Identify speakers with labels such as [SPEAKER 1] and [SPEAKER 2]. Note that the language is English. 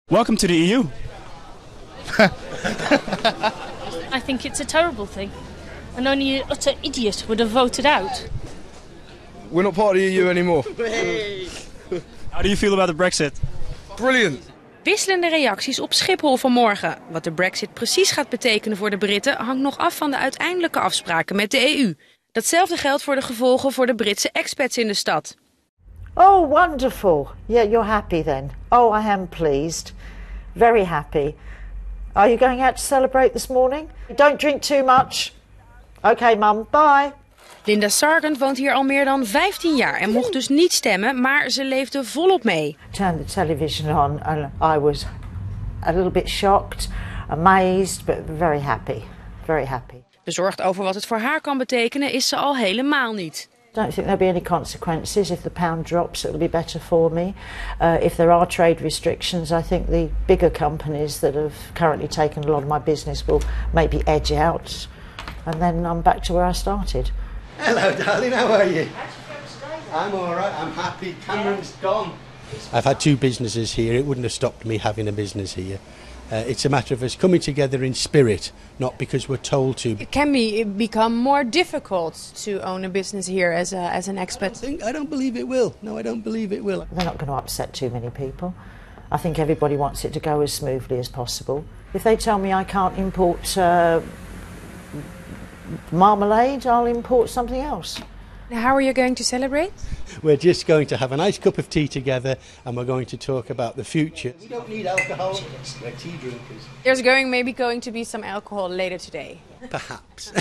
[SPEAKER 1] Welcome to the EU.
[SPEAKER 2] I think it's a terrible thing. And only an utter idiot would have voted out.
[SPEAKER 3] We're not part of the EU anymore.
[SPEAKER 1] How do you feel about the Brexit?
[SPEAKER 3] Brilliant.
[SPEAKER 4] Wisselende reacties op Schiphol vanmorgen. Wat de Brexit precies gaat betekenen voor de Britten hangt nog af van de uiteindelijke afspraken met de EU. Datzelfde geldt voor de gevolgen voor de Britse expats in de stad.
[SPEAKER 5] Oh, wonderful. Yeah, you're happy then. Oh, I am pleased. Very happy. Are you going out to celebrate this morning? Don't drink too much. Okay, Mum. Bye.
[SPEAKER 4] Linda Sargent woont hier al meer dan 15 jaar en mocht dus niet stemmen, maar ze leefde volop mee.
[SPEAKER 5] Turned the television on and I was a little bit shocked, amazed, but very happy. Very happy.
[SPEAKER 4] Bezorgd over wat het voor haar kan betekenen is ze al helemaal niet.
[SPEAKER 5] I don't think there'll be any consequences. If the pound drops, it'll be better for me. If there are trade restrictions, I think the bigger companies that have currently taken a lot of my business will maybe edge out. And then I'm back to where I started.
[SPEAKER 6] Hello, darling. How are you? I'm all right. I'm happy. Cameron's gone. I've had two businesses here. It wouldn't have stopped me having a business here. It's a matter of us coming together in spirit, not because we're told to.
[SPEAKER 4] It can become more difficult to own a business here as an expat.
[SPEAKER 6] I don't believe it will. No, I don't believe it will.
[SPEAKER 5] They're not going to upset too many people. I think everybody wants it to go as smoothly as possible. If they tell me I can't import marmalade, I'll import something else.
[SPEAKER 4] How are you going to celebrate?
[SPEAKER 6] We're just going to have a nice cup of tea together and we're going to talk about the future. We don't need alcohol. We're tea drinkers.
[SPEAKER 4] There's maybe going to be some alcohol later today.
[SPEAKER 6] Perhaps.